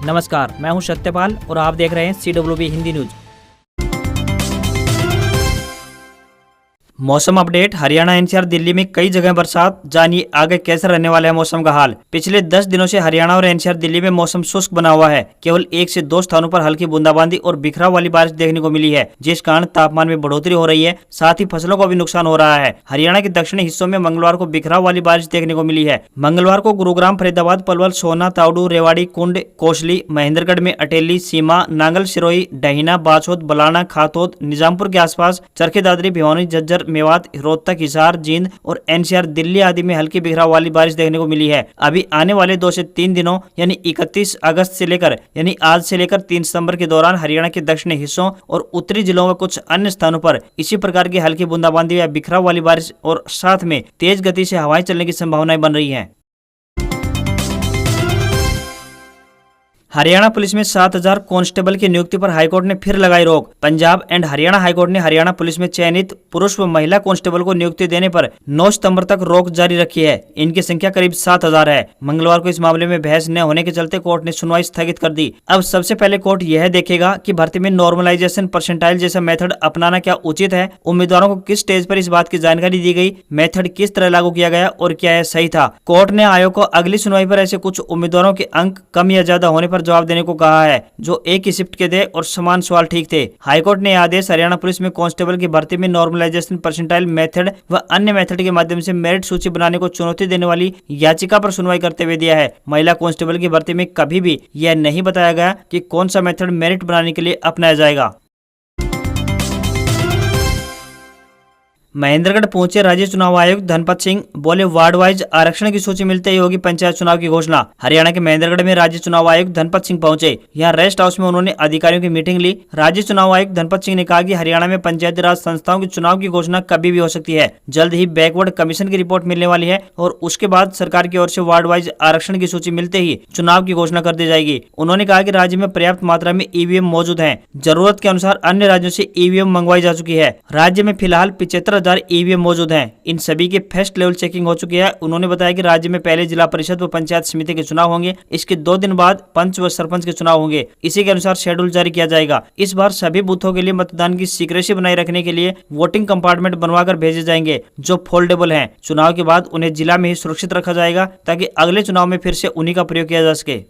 नमस्कार, मैं हूं सत्यपाल और आप देख रहे हैं CWB हिंदी न्यूज। मौसम अपडेट। हरियाणा, एनसीआर, दिल्ली में कई जगह बरसात। जानिए आगे कैसे रहने वाला है मौसम का हाल। पिछले 10 दिनों से हरियाणा और एनसीआर, दिल्ली में मौसम शुष्क बना हुआ है। केवल 1 से 2 स्थानों पर हल्की बूंदाबांदी और बिखराव वाली बारिश देखने को मिली है, जिस कारण तापमान में बढ़ोतरी हो रही है, साथ ही फसलों को भी नुकसान हो रहा है। हरियाणा के दक्षिणी हिस्सों में मंगलवार को बिखराव वाली बारिश देखने को मिली है। मंगलवार को गुरुग्राम, फरीदाबाद, पलवल, सोना, तावड़ू, रेवाड़ी, कुंड, कोसली, महेंद्रगढ़ में अटेली, सीमा, नांगल, सिरोही, डहीना, बाछोद, बलाना, खातोद, निजामपुर के आसपास, चरखी दादरी, भिवानी, झज्जर, मेवात, रोहतक, हिसार, जींद और एनसीआर, दिल्ली आदि में हल्की बिखराव वाली बारिश देखने को मिली है। अभी आने वाले 2 से 3 दिनों यानी 31 अगस्त से लेकर यानी आज से लेकर 3 सितंबर के दौरान हरियाणा के दक्षिणी हिस्सों और उत्तरी जिलों में कुछ अन्य स्थानों पर इसी प्रकार की हल्की बूंदाबांदी या बिखराव वाली बारिश और साथ में तेज गति से हवाएं चलने की संभावनाएं बन रही हैं। हरियाणा पुलिस में 7000 कांस्टेबल की नियुक्ति पर हाईकोर्ट ने फिर लगाई रोक। पंजाब एंड हरियाणा हाईकोर्ट ने हरियाणा पुलिस में चयनित पुरुष व महिला कांस्टेबल को नियुक्ति देने पर 9 सितंबर तक रोक जारी रखी है। इनकी संख्या करीब 7000 है। मंगलवार को इस मामले में बहस न होने के चलते कोर्ट ने सुनवाई स्थगित कर दी। अब सबसे पहले कोर्ट यह देखेगा कि भर्ती में नॉर्मलाइजेशन परसेंटाइल जैसा मेथड अपनाना क्या उचित है, उम्मीदवारों को किस स्टेज पर इस बात की जानकारी दी गई, मेथड किस तरह लागू किया गया और क्या यह सही था। कोर्ट ने आयोग को अगली सुनवाई पर ऐसे कुछ उम्मीदवारों के अंक कम या ज्यादा होने पर जवाब देने को कहा है जो एक ही शिफ्ट के थे और समान सवाल ठीक थे। हाईकोर्ट ने आदेश हरियाणा पुलिस में कांस्टेबल की भर्ती में नॉर्मलाइजेशन परसेंटाइल मेथड व अन्य मेथड के माध्यम से मेरिट सूची बनाने को चुनौती देने वाली याचिका पर सुनवाई करते हुए दिया है। महिला कांस्टेबल की भर्ती में कभी भी यह नहीं बताया गया कि कौन सा मेथड मेरिट बनाने के लिए अपनाया जाएगा। महेंद्रगढ़ पहुंचे राज्य चुनाव आयुक्त धनपत सिंह, बोले वार्ड वाइज आरक्षण की सूची मिलते ही होगी पंचायत चुनाव की घोषणा। हरियाणा के महेंद्रगढ़ में राज्य चुनाव आयुक्त धनपत सिंह पहुंचे। यहां रेस्ट हाउस में उन्होंने अधिकारियों की मीटिंग ली। राज्य चुनाव आयुक्त धनपत सिंह ने कहा कि हरियाणा में पंचायती राज संस्थाओं के चुनाव की घोषणा कभी भी हो सकती है। जल्द ही बैकवर्ड कमीशन की रिपोर्ट मिलने वाली है और उसके बाद सरकार की ओर से वार्ड वाइज आरक्षण की सूची मिलते ही चुनाव की घोषणा कर दी जाएगी। उन्होंने कहा कि राज्य में पर्याप्त मात्रा में ईवीएम मौजूद है। जरूरत के अनुसार अन्य राज्यों से ईवीएम मंगवाई जा चुकी है। राज्य में फिलहाल 75,000 ईवीएम मौजूद हैं। इन सभी की फर्स्ट लेवल चेकिंग हो चुकी है। उन्होंने बताया कि राज्य में पहले जिला परिषद व पंचायत समिति के चुनाव होंगे। इसके 2 दिन बाद पंच व सरपंच के चुनाव होंगे। इसी के अनुसार शेड्यूल जारी किया जाएगा। इस बार सभी बूथों के लिए मतदान की सीक्रेसी बनाए रखने के लिए वोटिंग कंपार्टमेंट बनवाकर भेजे जाएंगे जो फोल्डेबल हैं। चुनाव के बाद उन्हें जिला में ही सुरक्षित रखा जाएगा ताकि अगले चुनाव में फिर से उन्हीं का प्रयोग किया जा सके।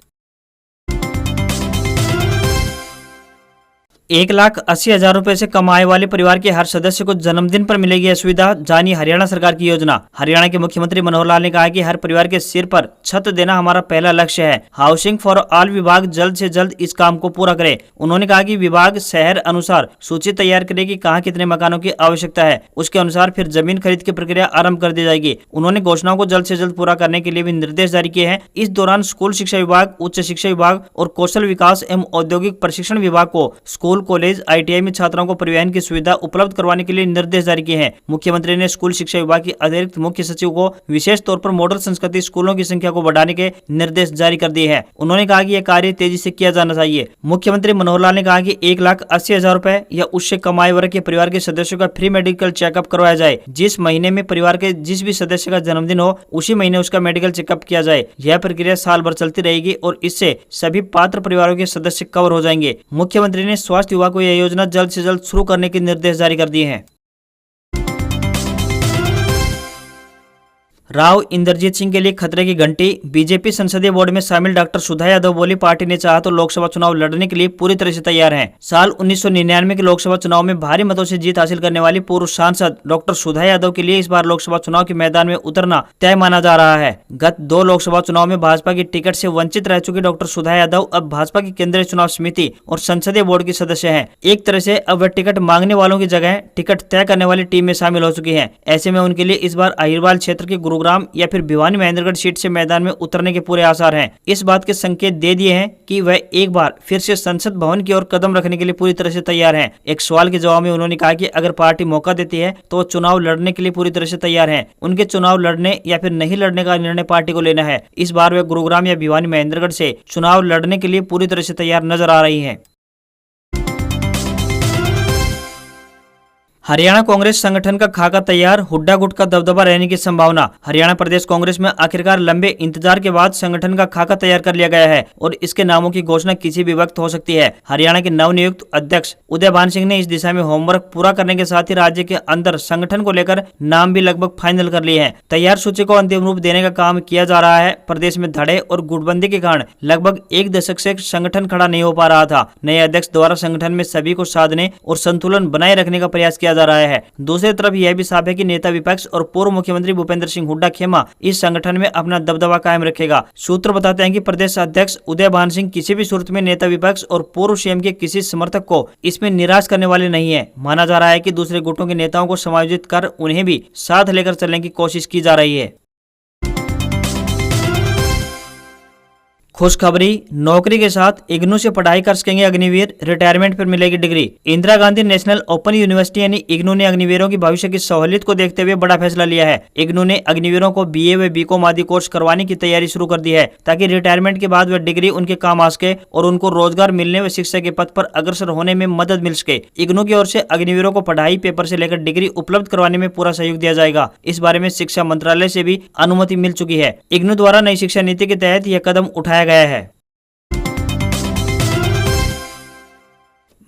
1,80,000 रुपए से कमाए वाले परिवार के हर सदस्य को जन्मदिन पर मिलेगी यह सुविधा। जानिए हरियाणा सरकार की योजना। हरियाणा के मुख्यमंत्री मनोहर लाल ने कहा कि हर परिवार के सिर पर छत देना हमारा पहला लक्ष्य है। हाउसिंग फॉर ऑल विभाग जल्द से जल्द इस काम को पूरा करे। उन्होंने कहा कि विभाग शहर अनुसार सूची तैयार करेगी कहाँ कितने मकानों की आवश्यकता है। उसके अनुसार फिर जमीन खरीद की प्रक्रिया आरंभ कर दी जाएगी। उन्होंने घोषणाओं को जल्द से जल्द पूरा करने के लिए भी निर्देश जारी किए हैं। इस दौरान स्कूल शिक्षा विभाग, उच्च शिक्षा विभाग और कौशल विकास एवं औद्योगिक प्रशिक्षण विभाग को स्कूल, कॉलेज, ITI में छात्रों को परिवहन की सुविधा उपलब्ध करवाने के लिए निर्देश जारी किए हैं। मुख्यमंत्री ने स्कूल शिक्षा विभाग के अतिरिक्त मुख्य सचिव को विशेष तौर पर मॉडल संस्कृति स्कूलों की संख्या को बढ़ाने के निर्देश जारी कर दिए हैं। उन्होंने कहा कि यह कार्य तेजी से किया जाना चाहिए। मुख्यमंत्री मनोहर लाल ने कहा कि 1,80,000 रुपए या उससे कमाए वर्ग के परिवार के सदस्यों का फ्री मेडिकल चेकअप करवाया जाए। जिस महीने में परिवार के जिस भी सदस्य का जन्मदिन हो उसी महीने उसका मेडिकल चेकअप किया जाए। यह प्रक्रिया साल भर चलती रहेगी और इससे सभी पात्र परिवारों के सदस्य कवर हो जाएंगे। मुख्यमंत्री ने स्वास्थ्य विभाग को यह योजना जल्द से जल्द शुरू करने के निर्देश जारी कर दिए हैं। राव इंद्रजीत सिंह के लिए खतरे की घंटी। बीजेपी संसदीय बोर्ड में शामिल डॉक्टर सुधा यादव बोली, पार्टी ने चाहा तो लोकसभा चुनाव लड़ने के लिए पूरी तरह से तैयार है। साल 1999 के लोकसभा चुनाव में भारी मतों से जीत हासिल करने वाली पूर्व सांसद डॉक्टर सुधा यादव के लिए इस बार लोकसभा चुनाव के मैदान में उतरना तय माना जा रहा है। गत 2 लोकसभा चुनाव में भाजपा की टिकट से वंचित रह चुकी डॉक्टर सुधा यादव अब भाजपा की केंद्रीय चुनाव समिति और संसदीय बोर्ड की सदस्य है। एक तरह से अब वह टिकट मांगने वालों की जगह टिकट तय करने वाली टीम में शामिल हो चुकी है। ऐसे में उनके लिए इस बार अहिरवाल क्षेत्र के गुरुग्राम या फिर भिवानी महेंद्रगढ़ सीट से मैदान में उतरने के पूरे आसार हैं। इस बात के संकेत दे दिए हैं कि वह एक बार फिर से संसद भवन की ओर कदम रखने के लिए पूरी तरह से तैयार हैं। एक सवाल के जवाब में उन्होंने कहा कि अगर पार्टी मौका देती है तो वो चुनाव लड़ने के लिए पूरी तरह से तैयार हैं। उनके चुनाव लड़ने या फिर नहीं लड़ने का निर्णय पार्टी को लेना है। इस बार वे गुरुग्राम या भिवानी महेंद्रगढ़ से चुनाव लड़ने के लिए पूरी तरह से तैयार नजर आ रही हैं। हरियाणा कांग्रेस संगठन का खाका तैयार, हुड्डा गुट का दबदबा रहने की संभावना। हरियाणा प्रदेश कांग्रेस में आखिरकार लंबे इंतजार के बाद संगठन का खाका तैयार कर लिया गया है और इसके नामों की घोषणा किसी भी वक्त हो सकती है। हरियाणा के नवनियुक्त अध्यक्ष उदय भान सिंह ने इस दिशा में होमवर्क पूरा करने के साथ ही राज्य के अंदर संगठन को लेकर नाम भी लगभग फाइनल कर लिए हैं। तैयार सूची को अंतिम रूप देने का काम किया जा रहा है। प्रदेश में धड़े और गुटबंदी के कारण लगभग एक दशक से संगठन खड़ा नहीं हो पा रहा था। नए अध्यक्ष द्वारा संगठन में सभी को साधने और संतुलन बनाए रखने का प्रयास किया जा रहा है। दूसरी तरफ यह भी साफ है कि नेता विपक्ष और पूर्व मुख्यमंत्री भूपेंद्र सिंह हुड्डा खेमा इस संगठन में अपना दबदबा कायम रखेगा। सूत्र बताते हैं कि प्रदेश अध्यक्ष उदय भान सिंह किसी भी सूरत में नेता विपक्ष और पूर्व सीएम के किसी समर्थक को इसमें निराश करने वाले नहीं है। माना जा रहा है कि दूसरे गुटों के नेताओं को समायोजित कर उन्हें भी साथ लेकर चलने की कोशिश की जा रही है। खुशखबरी, नौकरी के साथ इग्नू से पढ़ाई कर सकेंगे अग्निवीर, रिटायरमेंट पर मिलेगी degree. Indira Gandhi national open university यानी इग्नू ने अग्निवीरों की भविष्य की सहूलियत को देखते हुए बड़ा फैसला लिया है। इग्नू ने अग्निवीरों को बीए व बीकॉम आदि कोर्स करवाने की तैयारी शुरू कर दी है ताकि रिटायरमेंट के बाद वह डिग्री उनके काम आ सके और उनको रोजगार मिलने व शिक्षा के पथ पर अग्रसर होने में मदद मिल सके। इग्नू की ओर से अग्निवीरों को पढ़ाई पेपर से लेकर डिग्री उपलब्ध करवाने में पूरा सहयोग दिया जाएगा। इस बारे में शिक्षा मंत्रालय से भी अनुमति मिल चुकी है। इग्नू द्वारा नई शिक्षा नीति के तहत यह कदम उठाया गया है।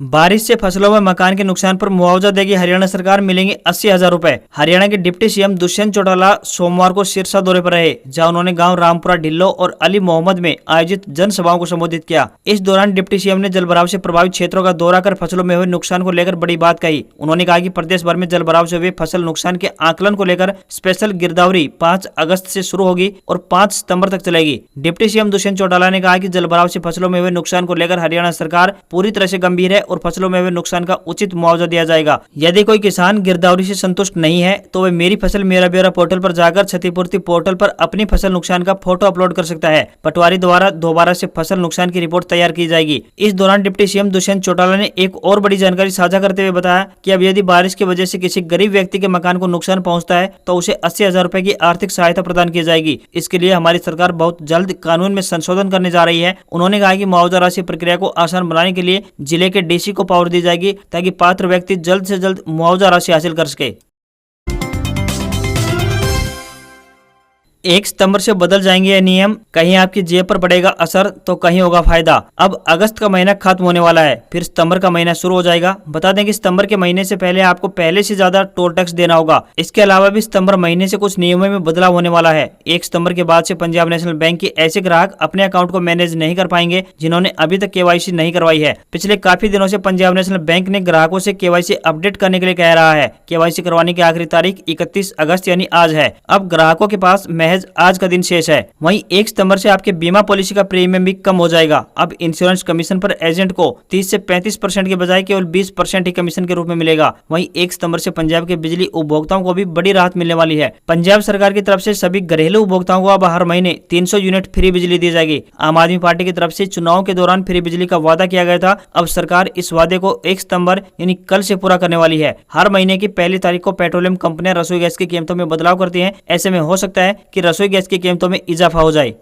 बारिश से फसलों व मकान के नुकसान पर मुआवजा देगी हरियाणा सरकार, मिलेंगे 80,000 रुपए। हरियाणा के डिप्टी सीएम दुष्यंत चौटाला सोमवार को सिरसा दौरे पर रहे, जहां उन्होंने गांव रामपुरा ढिल्लो और अली मोहम्मद में आयोजित जनसभाओं को संबोधित किया। इस दौरान डिप्टी सीएम ने जलभराव से प्रभावित क्षेत्रों का दौरा कर फसलों में हुए नुकसान को लेकर बड़ी बात कही। उन्होंने कहा कि प्रदेश भर में जलभराव से हुए फसल नुकसान के आकलन को लेकर स्पेशल गिरदावरी 5 अगस्त से शुरू होगी और 5 सितंबर तक चलेगी। डिप्टी सीएम दुष्यंत चौटाला ने कहा कि जलभराव से फसलों में हुए नुकसान को लेकर हरियाणा सरकार पूरी तरह से गंभीर है और फसलों में हुए नुकसान का उचित मुआवजा दिया जाएगा। यदि कोई किसान गिरदावरी से संतुष्ट नहीं है तो वह मेरी फसल मेरा ब्यौरा पोर्टल पर जाकर क्षतिपूर्ति पोर्टल पर अपनी फसल नुकसान का फोटो अपलोड कर सकता है। पटवारी द्वारा दोबारा से फसल नुकसान की रिपोर्ट तैयार की जाएगी। इस दौरान डिप्टी सीएम दुष्यंत चौटाला ने एक और बड़ी जानकारी साझा करते हुए बताया कि अब यदि बारिश की वजह से किसी गरीब व्यक्ति के मकान को नुकसान पहुंचता है तो उसे 80,000 रुपए की आर्थिक सहायता प्रदान की जाएगी। इसके लिए हमारी सरकार बहुत जल्द कानून में संशोधन करने जा रही है। उन्होंने कहा कि मुआवजा राशि प्रक्रिया को आसान बनाने के लिए जिले के डीसी को पावर दी जाएगी ताकि पात्र व्यक्ति जल्द से जल्द मुआवजा राशि हासिल कर सके। 1 सितंबर से बदल जाएंगे ये नियम, कहीं आपकी जेब पर पड़ेगा असर तो कहीं होगा फायदा। अब अगस्त का महीना खत्म होने वाला है, फिर सितंबर का महीना शुरू हो जाएगा। बता दें कि सितंबर के महीने से पहले आपको पहले से ज्यादा टोल टैक्स देना होगा। इसके अलावा भी सितंबर महीने से कुछ नियमों में बदलाव होने वाला है। 1 सितंबर के बाद से पंजाब नेशनल बैंक के ऐसे ग्राहक अपने अकाउंट को मैनेज नहीं कर पाएंगे जिन्होंने अभी तक केवाईसी नहीं करवाई है। पिछले काफी दिनों से पंजाब नेशनल बैंक ने ग्राहकों से केवाईसी अपडेट करने के लिए कह रहा है। केवाईसी करवाने की आखिरी तारीख 31 अगस्त यानी आज है। अब ग्राहकों के पास महज आज का दिन शेष है। वहीं 1 सितंबर से आपके बीमा पॉलिसी का प्रीमियम भी कम हो जाएगा। अब इंश्योरेंस कमीशन पर एजेंट को 30 से 35% के बजाय केवल 20% ही कमीशन के रूप में मिलेगा। वहीं 1 सितंबर से पंजाब के बिजली उपभोक्ताओं को भी बड़ी राहत मिलने वाली है। पंजाब सरकार की तरफ से सभी घरेलू उपभोक्ताओं को अब हर महीने 300 यूनिट फ्री बिजली दी जाएगी। आम आदमी पार्टी की तरफ से चुनाव के दौरान फ्री बिजली का वादा किया गया था। अब सरकार इस वादे को 1 सितंबर यानी कल से पूरा करने वाली है। हर महीने की पहली तारीख को पेट्रोलियम कंपनियां रसोई गैस की कीमतों में बदलाव करती हैं। ऐसे में हो सकता है कि रसोई गैस की कीमतों में इजाफा हो जाए।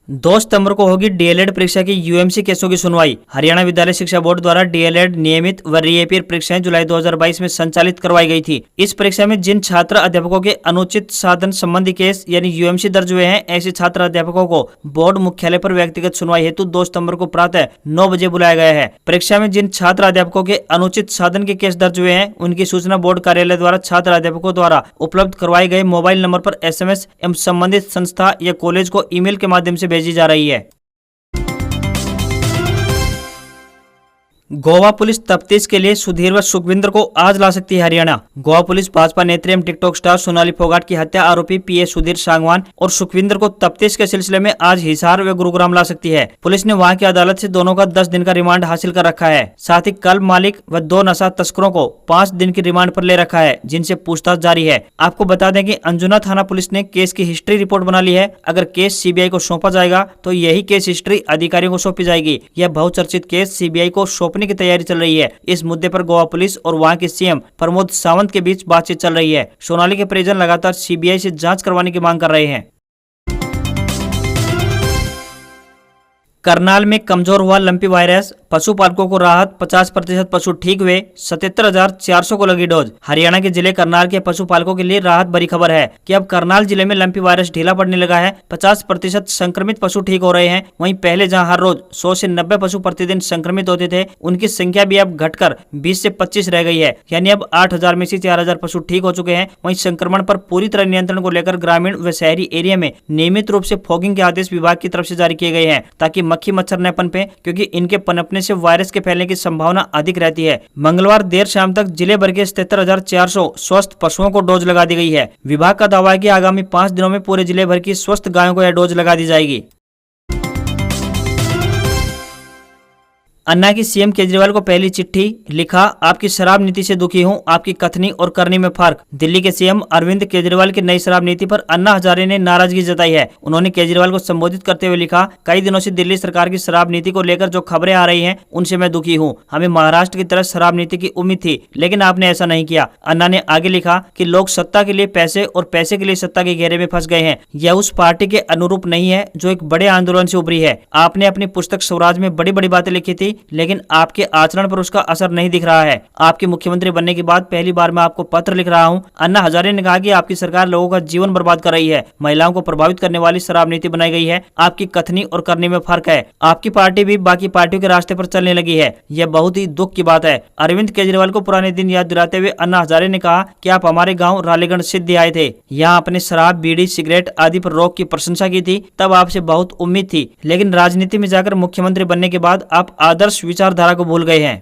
2 सितंबर को होगी डीएलएड परीक्षा की यूएमसी केसों की सुनवाई। हरियाणा विद्यालय शिक्षा बोर्ड द्वारा डीएलएड नियमित व रीअपीयर परीक्षाएं जुलाई 2022 में संचालित करवाई गई थी। इस परीक्षा में जिन छात्र अध्यापकों के अनुचित साधन संबंधी केस यानी यूएमसी दर्ज हुए हैं, ऐसे छात्र अध्यापकों को बोर्ड मुख्यालय पर व्यक्तिगत सुनवाई हेतु 2 सितंबर को प्रातः 9 बजे बुलाया गया है। परीक्षा में जिन छात्र अध्यापकों के अनुचित साधन के केस दर्ज हुए हैं, उनकी सूचना बोर्ड कार्यालय द्वारा छात्र अध्यापकों द्वारा उपलब्ध करवाए गए मोबाइल नंबर पर SMS एवं संबंधित संस्था या कॉलेज को ईमेल के माध्यम से भेजी जा रही है। गोवा पुलिस तफ्तीश के लिए सुधीर व सुखविंदर को आज ला सकती है हरियाणा। गोवा पुलिस भाजपा नेत्री एवं टिकटॉक स्टार सोनाली फोगाट की हत्या आरोपी पीए सुधीर सांगवान और सुखविंदर को तफ्तीश के सिलसिले में आज हिसार व गुरुग्राम ला सकती है। पुलिस ने वहां की अदालत से दोनों का 10 दिन का रिमांड हासिल कर रखा है। साथ ही क्लब मालिक व 2 नशा तस्करों को 5 दिन की रिमांड पर ले रखा है, जिनसे पूछताछ जारी है। आपको बता दें कि अंजुना थाना पुलिस ने केस की हिस्ट्री रिपोर्ट बना ली है। अगर केस सीबीआई को सौंपा जाएगा तो यही केस हिस्ट्री अधिकारियों को सौंपी जाएगी। यह बहुचर्चित केस सीबीआई को सौंपने की तैयारी चल रही है। इस मुद्दे पर गोवा पुलिस और वहां के सीएम प्रमोद सावंत के बीच बातचीत चल रही है। सोनाली के परिजन लगातार सीबीआई से जांच करवाने की मांग कर रहे हैं। करनाल में कमजोर हुआ लंपी वायरस, पशुपालकों को राहत, 50% पशु ठीक हुए, 77,400 को लगी डोज। हरियाणा के जिले करनाल के पशुपालकों के लिए राहत भरी खबर है कि अब करनाल जिले में लंपी वायरस ढीला पड़ने लगा है। 50% संक्रमित पशु ठीक हो रहे हैं। वहीं पहले जहां हर रोज 100 से 90 पशु प्रतिदिन संक्रमित होते थे, उनकी संख्या भी अब घटकर 20 से 25 रह गई है। यानी अब 8,000 में से 4,000 पशु ठीक हो चुके हैं। वहीं संक्रमण पर पूरी तरह नियंत्रण को लेकर ग्रामीण व शहरी एरिया में नियमित रूप से फॉगिंग के आदेश विभाग की तरफ से जारी किए गए हैं, ताकि मक्खी मच्छर न पनपे, क्योंकि इनके पनपने से वायरस के फैलने की संभावना अधिक रहती है। मंगलवार देर शाम तक जिले भर के 77,400 स्वस्थ पशुओं को डोज लगा दी गई है। विभाग का दावा है कि आगामी 5 दिनों में पूरे जिले भर की स्वस्थ गायों को यह डोज लगा दी जाएगी। अन्ना की सीएम केजरीवाल को पहली चिट्ठी, लिखा, आपकी शराब नीति से दुखी हूं, आपकी कथनी और करनी में फर्क। दिल्ली के सीएम अरविंद केजरीवाल की नई शराब नीति पर अन्ना हजारे ने नाराजगी जताई है। उन्होंने केजरीवाल को संबोधित करते हुए लिखा, कई दिनों से दिल्ली सरकार की शराब नीति को लेकर जो खबरें आ रही हैं, उनसे मैं दुखी हूं। हमें महाराष्ट्र की तरह शराब नीति की उम्मीद थी, लेकिन आपने ऐसा नहीं किया। अन्ना ने आगे लिखा कि लोग सत्ता के लिए पैसे और पैसे के लिए सत्ता के घेरे में फंस गए हैं। यह उस पार्टी के अनुरूप नहीं है जो एक बड़े आंदोलन से उभरी है। आपने अपनी पुस्तक स्वराज में बड़ी बड़ी बातें लिखी थी, लेकिन आपके आचरण पर उसका असर नहीं दिख रहा है। आपके मुख्यमंत्री बनने के बाद पहली बार मैं आपको पत्र लिख रहा हूं। अन्ना हजारे ने कहा कि आपकी सरकार लोगों का जीवन बर्बाद कर रही है। महिलाओं को प्रभावित करने वाली शराब नीति बनाई गई है। आपकी कथनी और करनी में फर्क है। आपकी पार्टी भी बाकी पार्टियों के रास्ते पर चलने लगी है। यह बहुत ही दुख की बात है। अरविंद केजरीवाल को पुराने दिन याद दिलाते हुए अन्ना हजारे ने कहा कि आप हमारे गाँव रालेगढ़ सिद्धि आए थे। यहाँ आपने शराब, बीड़ी, सिगरेट आदि पर रोक की प्रशंसा की थी। तब आपसे बहुत उम्मीद थी, लेकिन राजनीति में जाकर मुख्यमंत्री बनने के बाद आप आदर्श विचारधारा को भूल गए हैं।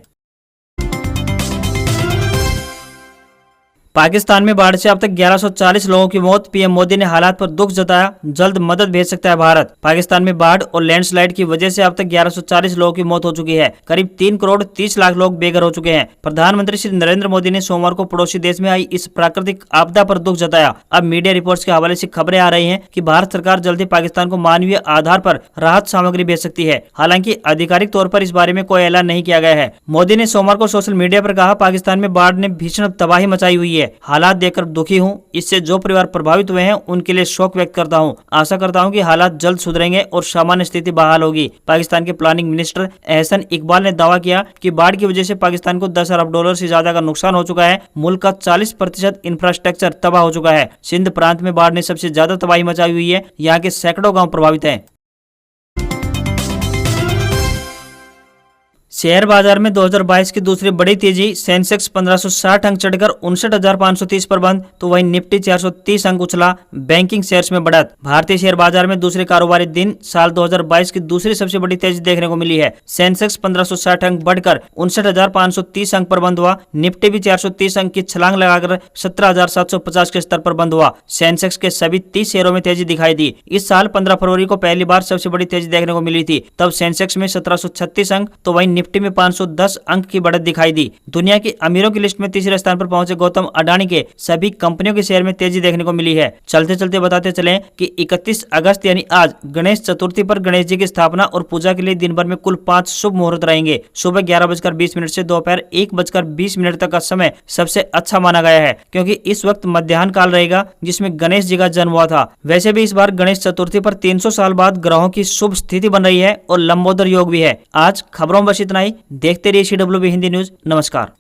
पाकिस्तान में बाढ़ से अब तक 1140 लोगों की मौत। पीएम मोदी ने हालात पर दुख जताया, जल्द मदद भेज सकता है भारत। पाकिस्तान में बाढ़ और लैंडस्लाइड की वजह से अब तक 1140 लोगों की मौत हो चुकी है। करीब 3 करोड़ 30 लाख लोग बेघर हो चुके हैं। प्रधानमंत्री श्री नरेंद्र मोदी ने सोमवार को पड़ोसी देश में आई इस प्राकृतिक आपदा पर दुख जताया। अब मीडिया रिपोर्ट्स के हवाले से खबरें आ रही हैं कि भारत सरकार जल्द ही पाकिस्तान को मानवीय आधार पर राहत सामग्री भेज सकती है। हालांकि आधिकारिक तौर पर इस बारे में कोई ऐलान नहीं किया गया है। मोदी ने सोमवार को सोशल मीडिया पर कहा, पाकिस्तान में बाढ़ ने भीषण तबाही मचाई हुई है। हालात देखकर दुखी हूं। इससे जो परिवार प्रभावित हुए हैं उनके लिए शोक व्यक्त करता हूं। आशा करता हूं कि हालात जल्द सुधरेंगे और सामान्य स्थिति बहाल होगी। पाकिस्तान के प्लानिंग मिनिस्टर एहसन इकबाल ने दावा किया कि बाढ़ की वजह से पाकिस्तान को 10 अरब डॉलर से ज्यादा का नुकसान हो चुका है। मुल्क का 40% इंफ्रास्ट्रक्चर तबाह हो चुका है। सिंध प्रांत में बाढ़ ने सबसे ज्यादा तबाही मचाई हुई है। यहाँ के सैकड़ों गाँव प्रभावित हैं। शेयर बाजार में 2022 की दूसरी बड़ी तेजी। सेंसेक्स 1560 अंक चढ़कर 59,530 पर बंद, तो वहीं निफ्टी 430 अंक उछला। बैंकिंग शेयर्स में बढ़त। भारतीय शेयर बाजार में दूसरे कारोबारी दिन साल 2022 की दूसरी सबसे बड़ी तेजी देखने को मिली है। सेंसेक्स 1560 अंक बढ़कर 59,530 अंक पर बंद हुआ। निफ्टी भी 430 अंक की छलांग लगाकर 17,750 के स्तर पर बंद हुआ। सेंसेक्स के सभी 30 शेयरों में तेजी दिखाई दी। इस साल 15 फरवरी को पहली बार सबसे बड़ी तेजी देखने को मिली थी। तब सेंसेक्स में 1736 अंक, तो वहीं निफ्टी में 510 अंक की बढ़त दिखाई दी। दुनिया के अमीरों की लिस्ट में तीसरे स्थान पर पहुंचे गौतम अडानी के सभी कंपनियों के शेयर में तेजी देखने को मिली है। चलते चलते बताते चलें कि 31 अगस्त यानी आज गणेश चतुर्थी पर गणेश जी की स्थापना और पूजा के लिए दिन भर में कुल 5 शुभ मुहूर्त रहेंगे। सुबह 11:20 से दोपहर 1:20 तक का समय सबसे अच्छा माना गया है, क्योंकि इस वक्त मध्याह्न काल रहेगा जिसमें गणेश जी का जन्म हुआ था। वैसे भी इस बार गणेश चतुर्थी पर 300 साल बाद ग्रहों की शुभ स्थिति बन रही है और लंबोदर योग भी है। आज खबरों में बस इतना ही। देखते रहिए CWB हिंदी न्यूज। नमस्कार।